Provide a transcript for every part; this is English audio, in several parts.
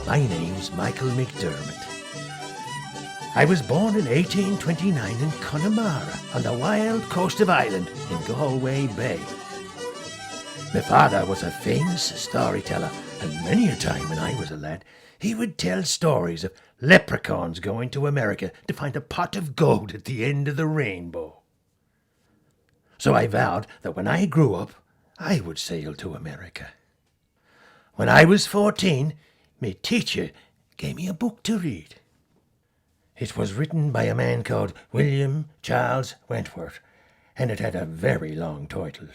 My name's Michael McDermott. I was born in 1829 in Connemara on the wild coast of Ireland in Galway Bay. My father was a famous storyteller, and many a time when I was a lad, he would tell stories of leprechauns going to America to find a pot of gold at the end of the rainbow. So I vowed that when I grew up, I would sail to America. When I was 14, my teacher gave me a book to read. It was written by a man called William Charles Wentworth, and it had a very long title.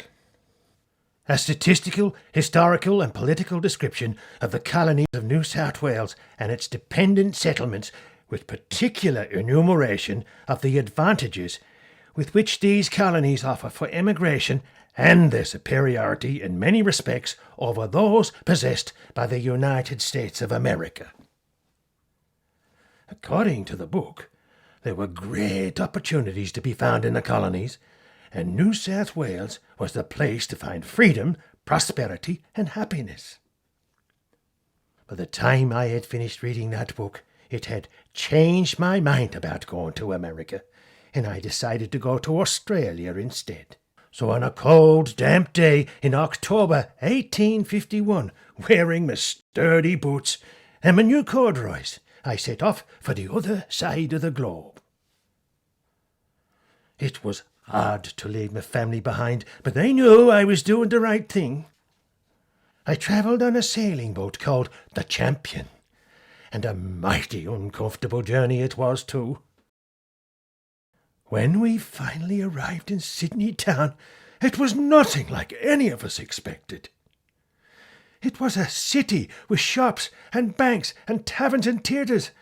A statistical, historical and political description of the colonies of New South Wales and its dependent settlements, with particular enumeration of the advantages with which these colonies offer for emigration and their superiority in many respects over those possessed by the United States of America. According to the book, there were great opportunities to be found in the colonies, and New South Wales was the place to find freedom, prosperity, and happiness. By the time I had finished reading that book, it had changed my mind about going to America, and I decided to go to Australia instead. So on a cold, damp day in October 1851, wearing my sturdy boots and my new corduroys, I set off for the other side of the globe. It was hard to leave my family behind, but they knew I was doing the right thing. I travelled on a sailing boat called the Champion, and a mighty uncomfortable journey it was too. When we finally arrived in Sydney town, it was nothing like any of us expected. It was a city with shops and banks and taverns and theatres,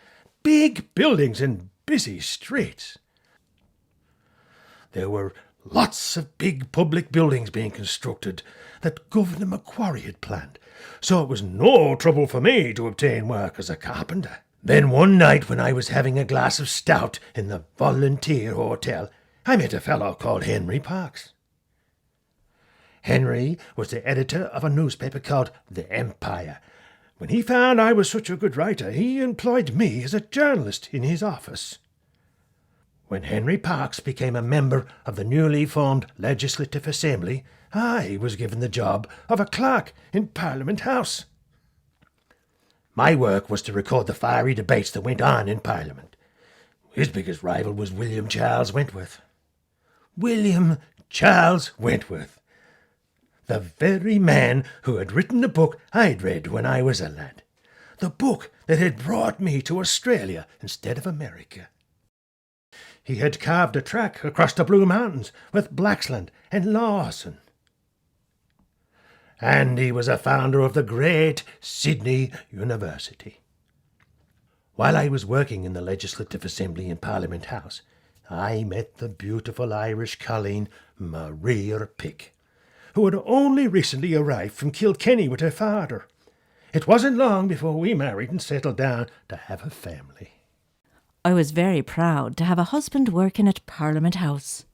big buildings and busy streets. There were lots of big public buildings being constructed that Governor Macquarie had planned, so it was no trouble for me to obtain work as a carpenter. Then one night when I was having a glass of stout in the Volunteer Hotel, I met a fellow called Henry Parkes. Henry was the editor of a newspaper called The Empire. When he found I was such a good writer, he employed me as a journalist in his office. When Henry Parkes became a member of the newly formed Legislative Assembly, I was given the job of a clerk in Parliament House. My work was to record the fiery debates that went on in Parliament. His biggest rival was William Charles Wentworth. William Charles Wentworth, the very man who had written the book I'd read when I was a lad, the book that had brought me to Australia instead of America. He had carved a track across the Blue Mountains with Blaxland and Lawson. And he was a founder of the great Sydney University. While I was working in the Legislative Assembly in Parliament House, I met the beautiful Irish colleen Maria Pick, who had only recently arrived from Kilkenny with her father. It wasn't long before we married and settled down to have a family. I was very proud to have a husband working at Parliament House.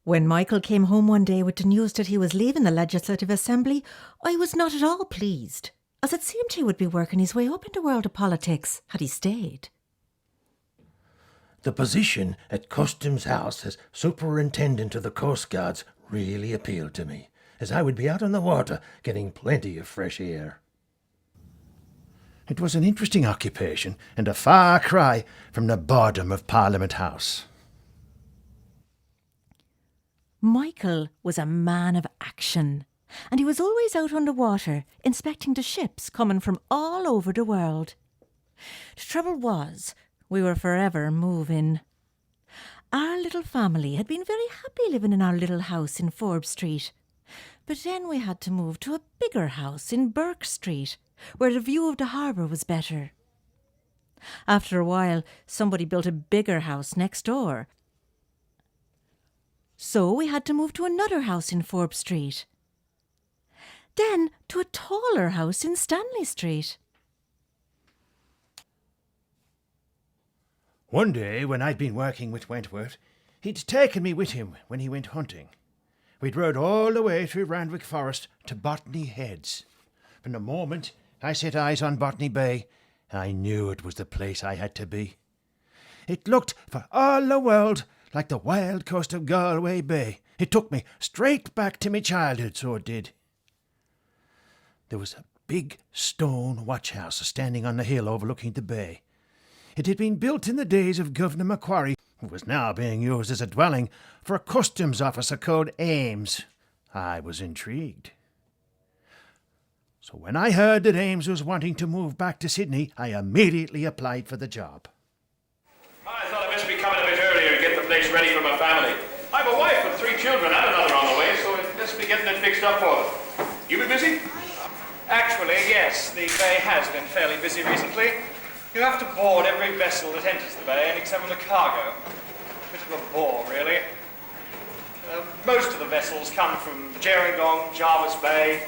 When Michael came home one day with the news that he was leaving the Legislative Assembly, I was not at all pleased, as it seemed he would be working his way up in the world of politics had he stayed. The position at Customs House as Superintendent of the Coast Guards really appealed to me, as I would be out on the water getting plenty of fresh air. It was an interesting occupation and a far cry from the boredom of Parliament House. Michael was a man of action, and he was always out on the water inspecting the ships coming from all over the world. The trouble was, we were forever moving. Our little family had been very happy living in our little house in Forbes Street, but then we had to move to a bigger house in Burke Street, where the view of the harbour was better. After a while, somebody built a bigger house next door, so we had to move to another house in Forbes Street, then to a taller house in Stanley Street. One day, when I'd been working with Wentworth, he'd taken me with him when he went hunting. We'd rode all the way through Randwick Forest to Botany Heads. From the moment I set eyes on Botany Bay, I knew it was the place I had to be. It looked for all the world like the wild coast of Galway Bay. It took me straight back to me childhood, so it did. There was a big stone watch house standing on the hill overlooking the bay. It had been built in the days of Governor Macquarie, who was now being used as a dwelling for a customs officer called Ames. I was intrigued. So when I heard that Ames was wanting to move back to Sydney, I immediately applied for the job. I thought I must be coming a bit earlier to get the place ready for my family. I have a wife and 3 children and another on the way, so I must be getting it fixed up for them. You be busy? Actually, yes, the bay has been fairly busy recently. You have to board every vessel that enters the bay and examine the cargo. Bit of a bore, really. Most of the vessels come from Gerringong, Jarvis Bay,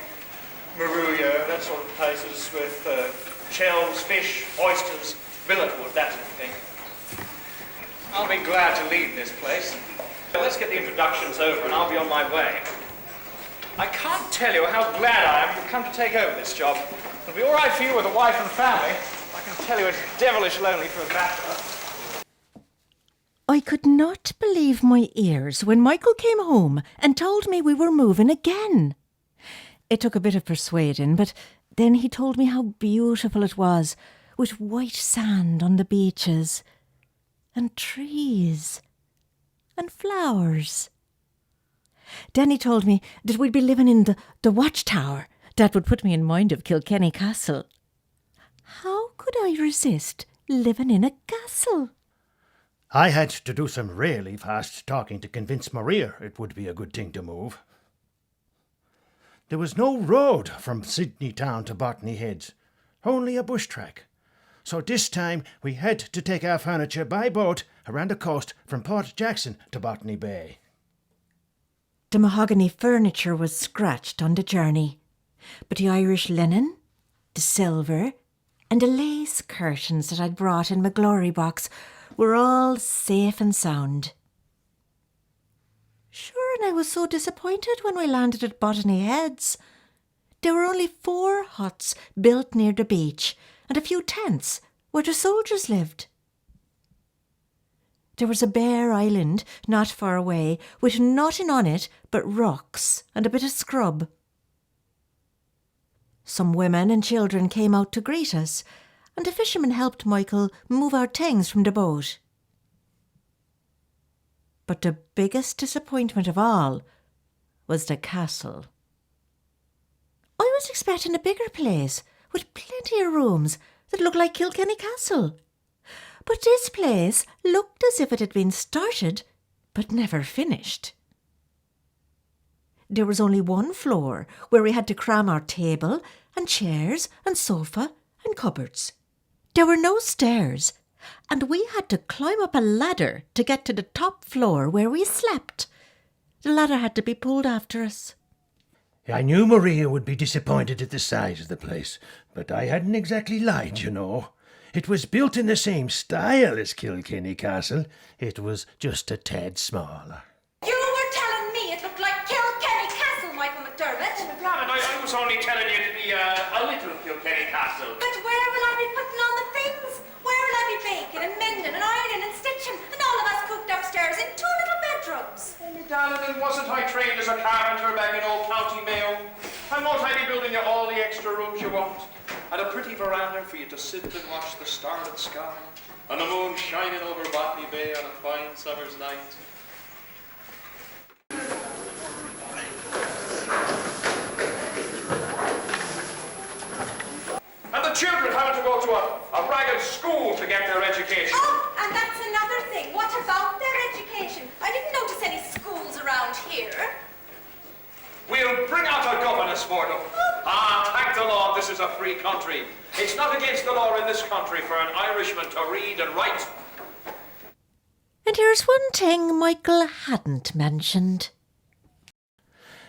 Maruya, that sort of places with shells, fish, oysters, billet wood, that sort of thing. I'll be glad to leave this place. Let's get the introductions over and I'll be on my way. I can't tell you how glad I am you've come to take over this job. It'll be all right for you with a wife and family. I can tell you it's devilish lonely for a bachelor. I could not believe my ears when Michael came home and told me we were moving again. It took a bit of persuading, but then he told me how beautiful it was, with white sand on the beaches, and trees, and flowers. Then he told me that we'd be living in the watchtower. That would put me in mind of Kilkenny Castle. How could I resist living in a castle? I had to do some really fast talking to convince Maria it would be a good thing to move. There was no road from Sydney town to Botany Heads, only a bush track. So this time we had to take our furniture by boat around the coast from Port Jackson to Botany Bay. The mahogany furniture was scratched on the journey, but the Irish linen, the silver, and the lace curtains that I'd brought in my glory box were all safe and sound. Sure, and I was so disappointed when we landed at Botany Heads. There were only 4 huts built near the beach and a few tents where the soldiers lived. There was a bare island not far away with nothing on it but rocks and a bit of scrub. Some women and children came out to greet us, and the fishermen helped Michael move our things from the boat. But the biggest disappointment of all was the castle. I was expecting a bigger place with plenty of rooms that looked like Kilkenny Castle. But this place looked as if it had been started but never finished. There was only one floor where we had to cram our table and chairs and sofa and cupboards. There were no stairs, and we had to climb up a ladder to get to the top floor where we slept. The ladder had to be pulled after us. I knew Maria would be disappointed at the size of the place, but I hadn't exactly lied, you know. It was built in the same style as Kilkenny Castle. It was just a tad smaller. You were telling me it looked like Kilkenny Castle, Michael McDermott. Blamen, I was only telling you to be a little Kilkenny Castle. But where will I be putting on the things? Where will I be baking and mending and ironing and stitching and all of us cooped upstairs in 2 little bedrooms? Oh, me darling, wasn't I trained as a carpenter back in old County Mayo? And won't I be building you all the extra rooms you want? And a pretty veranda for you to sit and watch the starlit sky and the moon shining over Botany Bay on a fine summer's night. And the children having to go to a ragged school to get their education. Oh, and that's another thing. What about their education? I didn't notice any schools around here. We'll bring out a governess for them. Thank the Lord, this is a free country. It's not against the law in this country for an Irishman to read and write. And here's one thing Michael hadn't mentioned.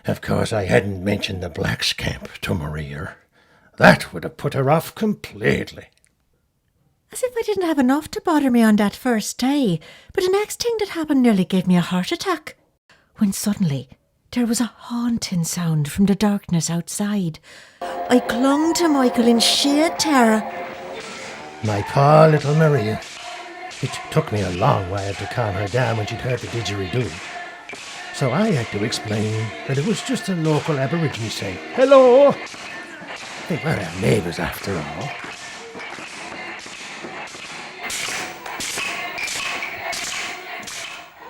Of course, I hadn't mentioned the blacks' camp to Maria. That would have put her off completely. As if I didn't have enough to bother me on that first day, but the next thing that happened nearly gave me a heart attack. When suddenly there was a haunting sound from the darkness outside. I clung to Michael in sheer terror. My poor little Maria. It took me a long while to calm her down when she'd heard the didgeridoo. So I had to explain that it was just a local Aborigine saying, "Hello!" They were our neighbours after all.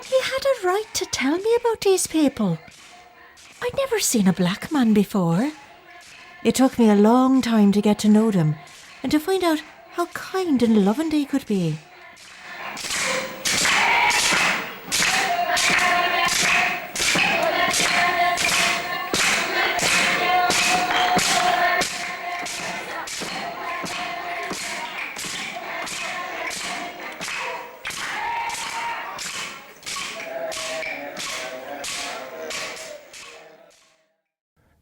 He had a right to tell me about these people. I'd never seen a black man before. It took me a long time to get to know them and to find out how kind and loving they could be.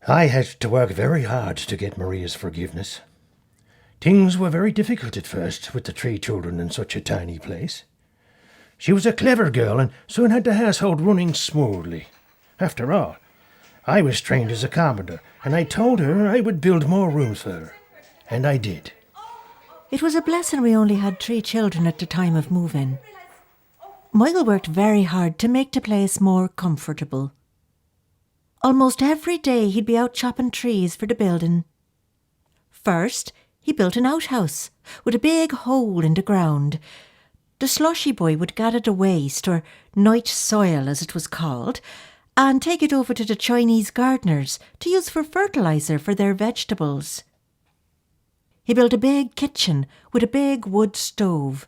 I had to work very hard to get Maria's forgiveness. Things were very difficult at first with the 3 children in such a tiny place. She was a clever girl and soon had the household running smoothly. After all, I was trained as a carpenter and I told her I would build more rooms for her. And I did. It was a blessing we only had 3 children at the time of move-in. Michael worked very hard to make the place more comfortable. Almost every day he'd be out chopping trees for the building. First, he built an outhouse with a big hole in the ground. The slushy boy would gather the waste, or night soil as it was called, and take it over to the Chinese gardeners to use for fertiliser for their vegetables. He built a big kitchen with a big wood stove.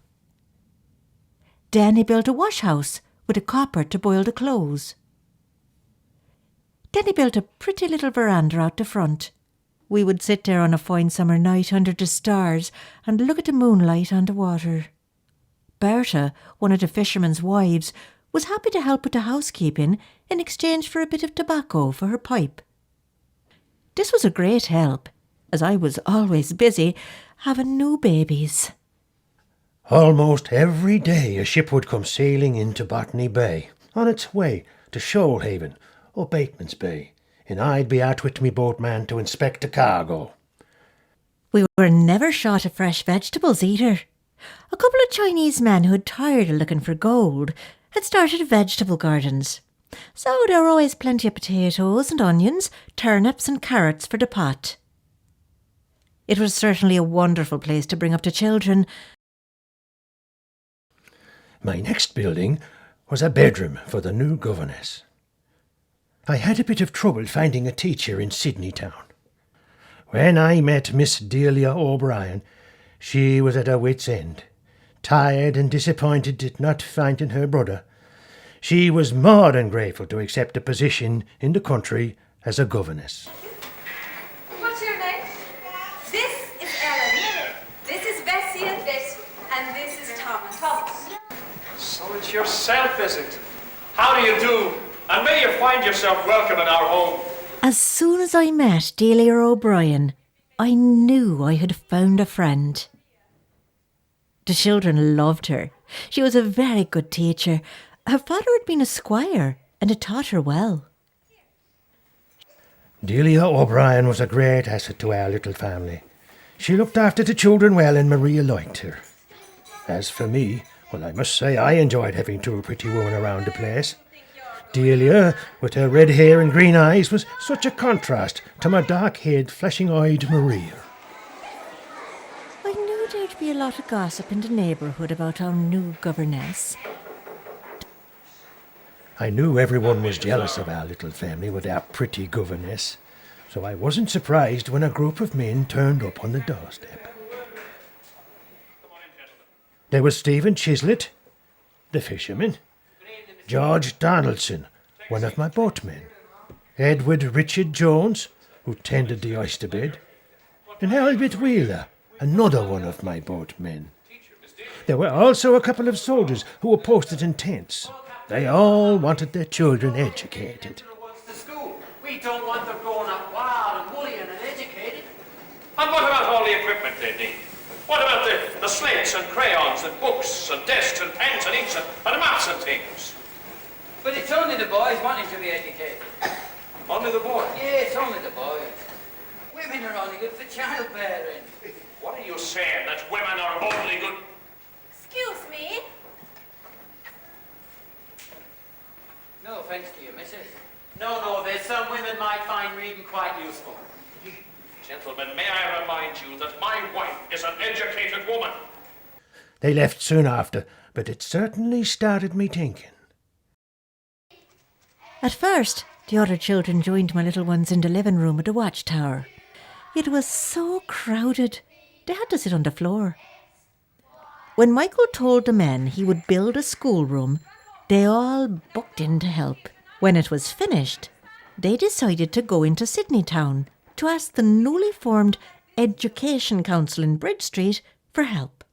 Then he built a wash house with a copper to boil the clothes. Then he built a pretty little veranda out the front. We would sit there on a fine summer night under the stars and look at the moonlight on the water. Bertha, one of the fishermen's wives, was happy to help with the housekeeping in exchange for a bit of tobacco for her pipe. This was a great help, as I was always busy having new babies. Almost every day a ship would come sailing into Botany Bay on its way to Shoalhaven or Bateman's Bay, and I'd be out with me boatman to inspect the cargo. We were never short of fresh vegetables either. A couple of Chinese men who had tired of looking for gold had started vegetable gardens. So there were always plenty of potatoes and onions, turnips and carrots for the pot. It was certainly a wonderful place to bring up the children. My next building was a bedroom for the new governess. I had a bit of trouble finding a teacher in Sydney town. When I met Miss Delia O'Brien, she was at her wit's end. Tired and disappointed at not finding her brother, she was more than grateful to accept a position in the country as a governess. What's your name? This is Ellen. This is Bessie and this is Thomas. So it's yourself, is it? How do you do? And may you find yourself welcome in our home. As soon as I met Delia O'Brien, I knew I had found a friend. The children loved her. She was a very good teacher. Her father had been a squire and had taught her well. Delia O'Brien was a great asset to our little family. She looked after the children well and Maria liked her. As for me, well, I must say I enjoyed having 2 pretty women around the place. Delia, with her red hair and green eyes, was such a contrast to my dark-haired, flashing-eyed Maria. I knew there'd be a lot of gossip in the neighbourhood about our new governess. I knew everyone was jealous of our little family with our pretty governess, so I wasn't surprised when a group of men turned up on the doorstep. There was Stephen Chislett, the fisherman, George Donaldson, one of my boatmen, Edward Richard Jones, who tended the oyster bed, and Albert Wheeler, another one of my boatmen. There were also a couple of soldiers who were posted in tents. They all wanted their children educated. To school. We don't want them growing up wild and woolly and uneducated. And what about all the equipment they need? What about the slates and crayons and books and desks and pens and inks and maps and things? But it's only the boys wanting to be educated. Only the boy. Yeah, it's only the boys. We Women are only good for childbearing. What are you saying? That women are only good... Excuse me. No offence to you, missus. No, there's some women might find reading quite useful. Gentlemen, may I remind you that my wife is an educated woman. They left soon after, but it certainly started me thinking. At first, the other children joined my little ones in the living room of the watchtower. It was so crowded, they had to sit on the floor. When Michael told the men he would build a schoolroom, they all bucked in to help. When it was finished, they decided to go into Sydney town to ask the newly formed Education Council in Bridge Street for help.